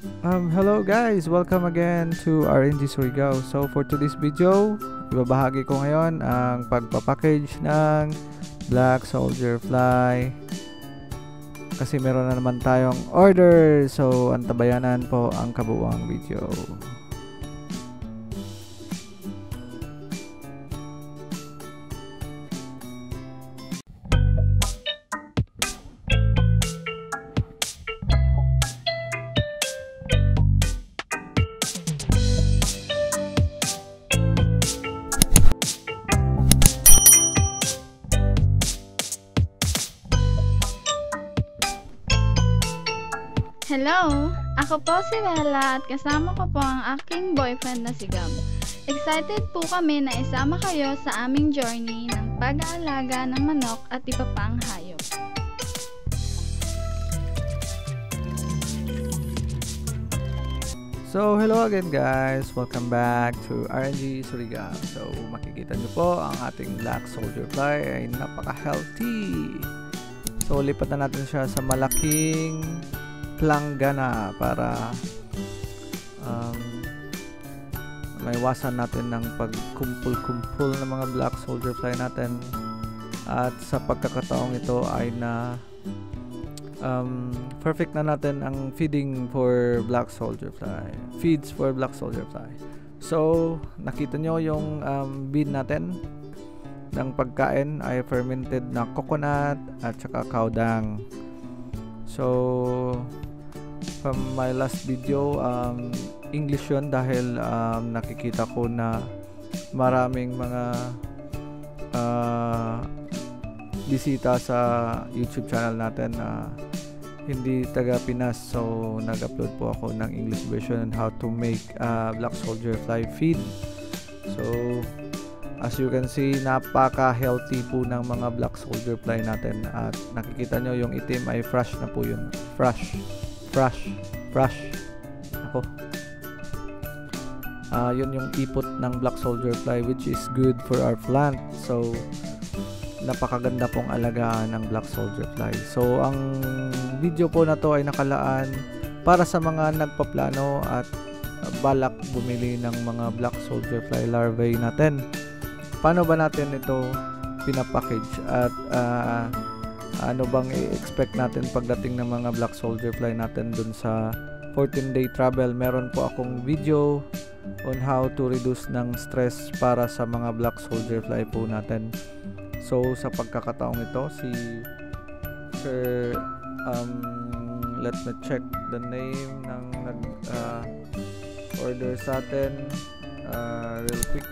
Hello guys! Welcome again to RNG Surigao. So for today's video, ibabahagi ko ngayon ang pagpapackage ng Black Soldier Fly. Kasi meron na naman tayong order. So antabayanan po ang kabuuang video. Hello! Ako po si Bella at kasama ko po ang aking boyfriend na si Gab. Excited po kami na isama kayo sa aming journey ng pag-aalaga ng manok at iba pang hayop. So hello again guys! Welcome back to RNG Surigao. So makikita nyo po ang ating Black Soldier Fly ay napaka-healthy. So lipat na natin siya sa malaking planggana para maiwasan natin ng pagkumpul-kumpul ng mga Black Soldier Fly natin. At sa pagkakataong ito ay na perfect na natin ang feeding for Black Soldier Fly. Feeds for Black Soldier Fly. So nakita nyo yung bean natin ng pagkain ay fermented na coconut at saka cow dung. So from my last video, English yun dahil nakikita ko na maraming mga bisita sa YouTube channel natin na hindi taga Pinas. So nag-upload po ako ng English version on how to make Black Soldier Fly feed. So as you can see, napaka-healthy po ng mga Black Soldier Fly natin. At nakikita nyo yung itim ay fresh na po yun. Fresh. Ako. Yun yung ipot ng Black Soldier Fly, which is good for our plant. So napakaganda pong alagaan ng Black Soldier Fly. So ang video po na to ay nakalaan para sa mga nagpaplano at balak bumili ng mga Black Soldier Fly larvae natin. Paano ba natin ito pinapackage at ano bang i-expect natin pagdating ng mga Black Soldier Fly natin dun sa 14-day travel? Meron po akong video on how to reduce ng stress para sa mga Black Soldier Fly po natin. So sa pagkakataong ito, si Sir let me check the name ng order sa atin real quick.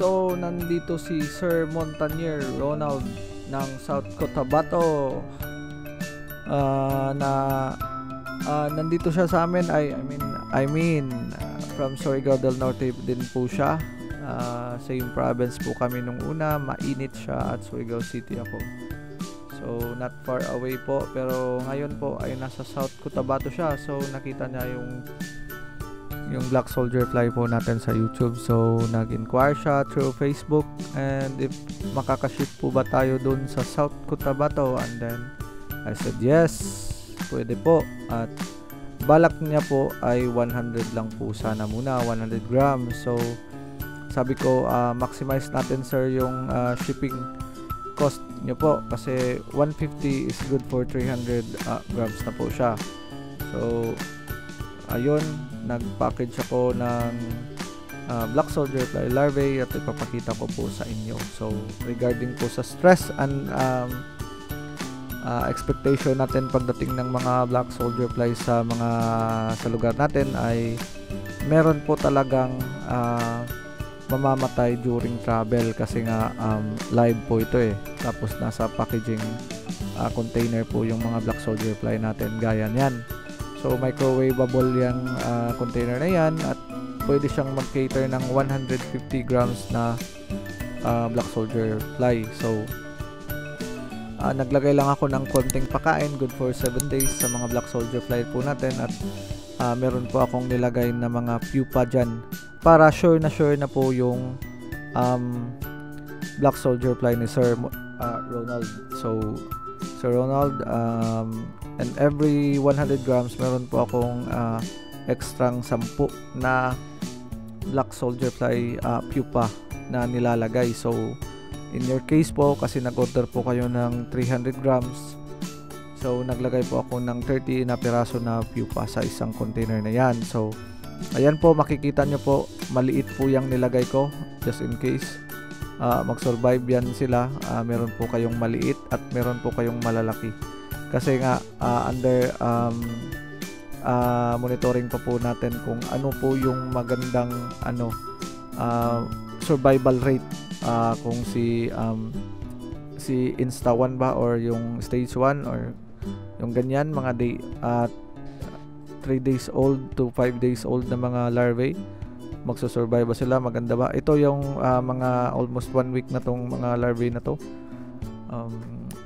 So nandito si Sir Montanier Ronald ng South Cotabato nandito siya sa amin. I mean from Surigao del Norte din po siya. Same province po kami nung una. Mainit siya at Surigao City ako. So not far away po, pero ngayon po ay nasa South Cotabato siya. So nakita niya yung Black Soldier Fly po natin sa YouTube. So nag-inquire siya through Facebook and if makakaship po ba tayo dun sa South Cotabato, and then I said yes, pwede po. At balak niya po ay 100 lang po sana muna, 100 grams. So sabi ko maximize natin sir yung shipping cost niyo po, kasi 150 is good for 300 grams na po siya. So ayun, nag-package ako ng Black Soldier Fly larvae at ipapakita ko po sa inyo. So regarding po sa stress and expectation natin pagdating ng mga Black Soldier Fly sa lugar natin ay meron po talagang mamamatay during travel kasi nga live po ito tapos nasa packaging container po yung mga Black Soldier Fly natin gaya niyan. So microwavable yung container na yan at pwede siyang mag-cater ng 150 grams na Black Soldier Fly. So naglagay lang ako ng konting pakain, good for 7 days sa mga Black Soldier Fly po natin. At meron po akong nilagay na mga pupa dyan para sure na po yung Black Soldier Fly ni Sir Ronald. So Sir Ronald. And every 100 grams meron po akong extrang 10 na black soldier fly pupa na nilalagay. So in your case po, kasi nag-order po kayo ng 300 grams, so naglagay po ako ng 30 na piraso na pupa sa isang container na yan. So ayan po, makikita nyo po, maliit po yung nilagay ko just in case mag-survive yan sila. Meron po kayong maliit at meron po kayong malalaki, kasi nga under monitoring pa po natin kung ano po yung magandang survival rate, kung si Insta 1 ba or yung stage 1 or yung ganyan, mga 3 days old to 5 days old na mga larvae, magsusurvive ba sila, maganda ba? Ito yung mga almost 1 week na tong mga larvae na to.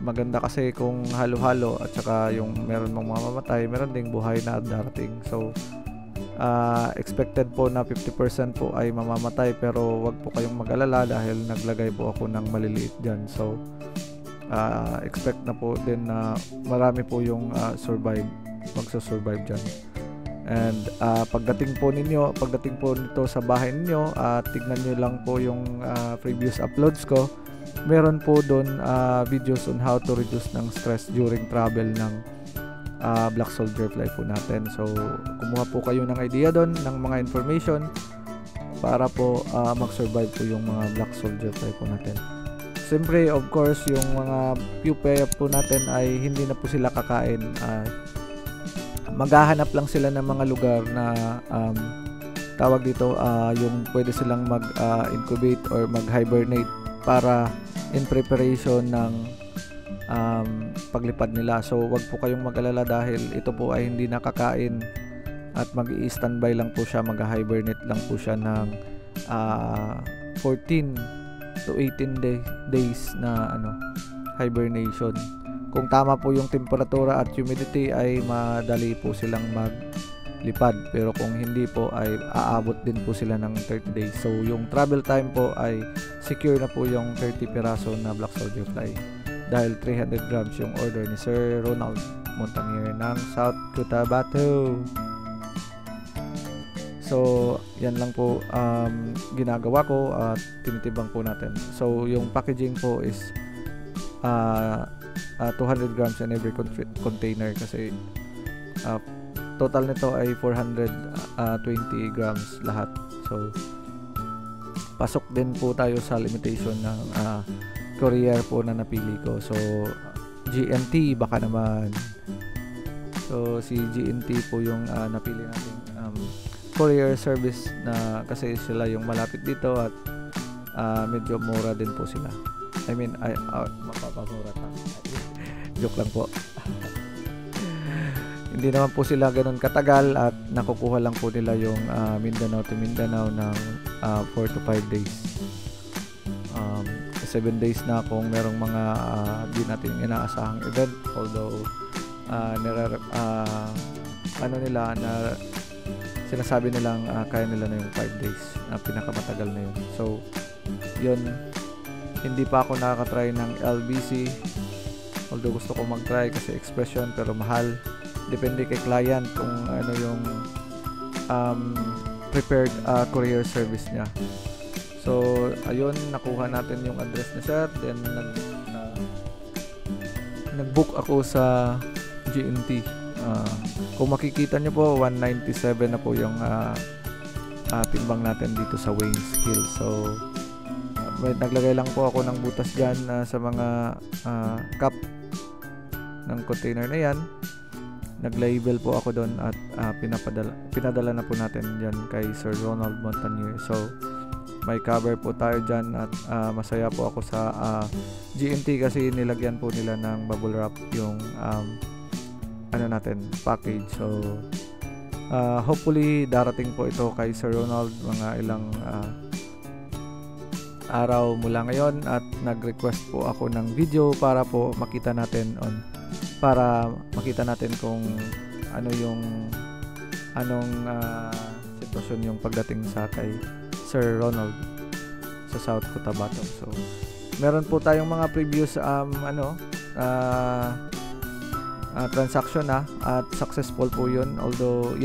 Maganda kasi kung halo-halo at saka yung meron mong mamamatay, meron ding buhay na darating. So expected po na 50% po ay mamamatay, pero wag po kayong mag-alala dahil naglagay po ako ng maliliit dyan. So expect na po din na marami po yung magsusurvive dyan. And pagdating po nito sa bahay ninyo, tignan nyo lang po yung previous uploads ko. Meron po doon videos on how to reduce ng stress during travel ng black soldier fly po natin. So kumuha po kayo ng idea doon, ng mga information para po mag-survive po yung mga black soldier fly po natin. Siyempre, of course, yung mga pupae po natin ay hindi na po sila kakain. Maghahanap lang sila ng mga lugar na tawag dito, yung pwede silang mag-incubate or mag-hibernate para in preparation ng paglipad nila. So wag po kayong mag-alala dahil ito po ay hindi nakakain at mag-i-standby lang po siya, mag-hibernate lang po siya ng 14 to 18 days na hibernation. Kung tama po yung temperatura at humidity ay madali po silang maglipad, pero kung hindi po ay aabot din po sila ng 30 days. So yung travel time po ay secure na po yung 30 piraso na black soldier fly dahil 300 grams yung order ni Sir Ronald Montanier ng South Cotabato. So yan lang po ginagawa ko at tinitibang po natin. So yung packaging po is 200 grams in every container, kasi total nito ay 420 grams lahat. So pasok din po tayo sa limitation ng courier po na napili ko. So GNT baka naman. So si GNT po yung napili natin courier service, na kasi sila yung malapit dito at medyo mura din po sila. I mean, mapapamura ta. Joke lang po. Hindi naman po sila ganun katagal at nakukuha lang po nila yung Mindanao to Mindanao ng 4 to 5 days. 7 days na kung merong mga di natin inaasahang event, although sinasabi nilang kaya nila na yung 5 days na pinakamatagal na yun. So yun, hindi pa ako nakaka-try ng LBC, although gusto ko mag-try kasi expression, pero mahal. Depende kay client kung ano yung prepared courier service niya. So ayun, nakuha natin yung address ni sir, then nag-book ako sa GNT. Kung makikita nyo po, 197 na po yung timbang natin dito sa weighing scale. So naglagay lang po ako ng butas dyan sa mga cup ng container na yan. Nag-label po ako doon at pinadala na po natin dyan kay Sir Ronald Montanier. So may cover po tayo dyan at masaya po ako sa GNT kasi nilagyan po nila ng bubble wrap yung package. So hopefully darating po ito kay Sir Ronald mga ilang araw mula ngayon, at nag-request po ako ng video para po makita natin kung anong sitwasyon yung pagdating sa kay Sir Ronald sa South Cotabato. So meron po tayong mga previous transaction na at successful po yun. Although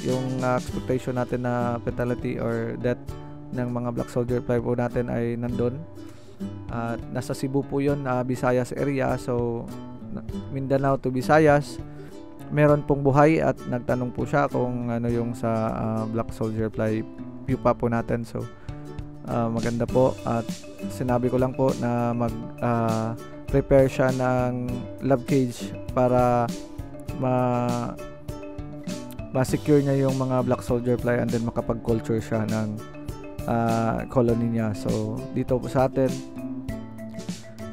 yung expectation natin na penalty or debt ng mga Black Soldier Fly po natin ay nandun. At nasa Cebu po yun, Visayas area. So Mindanao to Visayas, meron pong buhay at nagtanong po siya kung ano yung sa Black Soldier Fly pupa po natin. So maganda po at sinabi ko lang po na prepare siya ng love cage para ma-secure niya yung mga Black Soldier Fly and then makapag-culture siya ng colony niya. So dito po sa atin,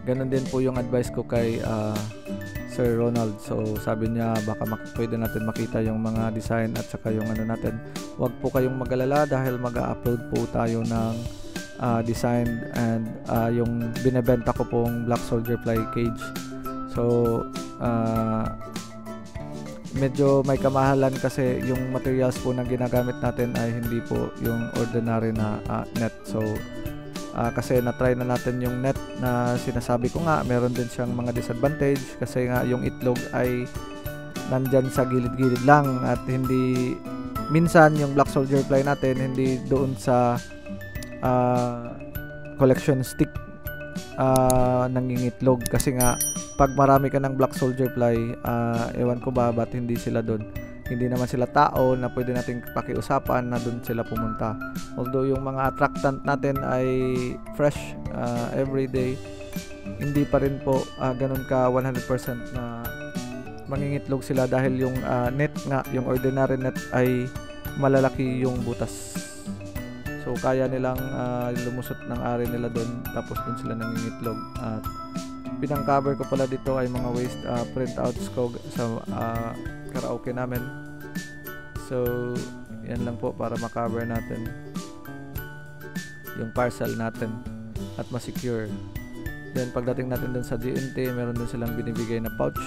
ganun din po yung advice ko kay Sir Ronald. So sabi niya baka pwede natin makita yung mga design at saka yung ano natin. Huwag po kayong mag-alala dahil mag-upload po tayo ng design and yung binebenta ko pong Black Soldier Fly cage. So medyo may kamahalan kasi yung materials po na ginagamit natin ay hindi po yung ordinary na net. So kasi na-try na natin yung net na sinasabi ko nga, meron din siyang mga disadvantage kasi nga yung itlog ay nandyan sa gilid-gilid lang at hindi minsan yung Black Soldier Fly natin hindi doon sa collection stick nangingitlog kasi nga pag marami ka ng Black Soldier Fly, ewan ko ba ba't hindi sila doon. Hindi naman sila tao na pwede nating pakiusapan na doon sila pumunta. Although yung mga attractant natin ay fresh every day, hindi pa rin po ganun ka 100% na mangingitlog sila dahil yung net nga, yung ordinary net ay malalaki yung butas. So kaya nilang lumusot ng ari nila doon tapos doon sila nangingitlog. At pinang-cover ko pala dito ay mga waste printouts ko sa karaoke namin. So yan lang po para ma-cover natin yung parcel natin at ma-secure. Then pagdating natin dun sa GNT, meron din silang binibigay na pouch,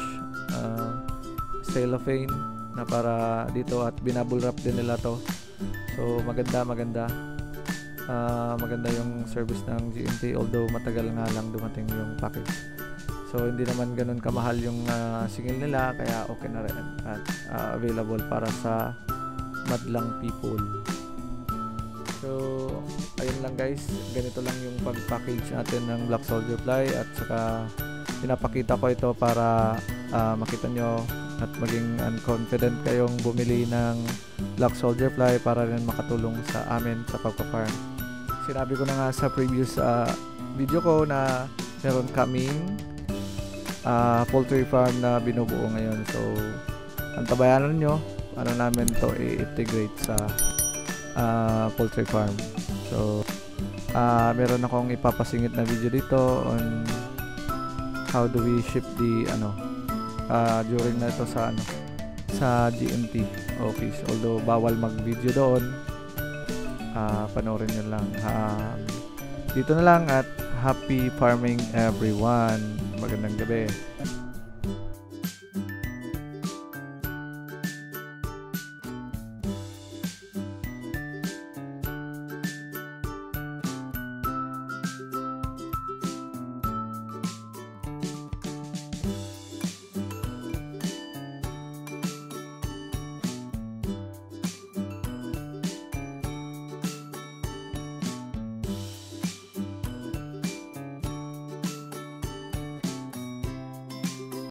cellophane na para dito at binabble wrap din nila to. So maganda yung service ng GNT, although matagal nga lang dumating yung package. So hindi naman ganun kamahal yung singil nila, kaya okay na rin at available para sa madlang people. So ayun lang guys, ganito lang yung pag-package natin ng Black Soldier Fly at saka pinapakita ko ito para makita nyo at maging confident kayong bumili ng Black Soldier Fly para rin makatulong sa amin sa pagpa-farm. Sinabi ko na nga sa previous video ko na meron kaming poultry farm na binubuo ngayon. So antabayanan nyo ano namin to i-integrate sa poultry farm. So meron akong ipapasingit na video dito on how do we ship the during na ito sa GMT office, although bawal mag-video doon. Panoorin nyo lang. Dito na lang at happy farming everyone. Magandang gabi.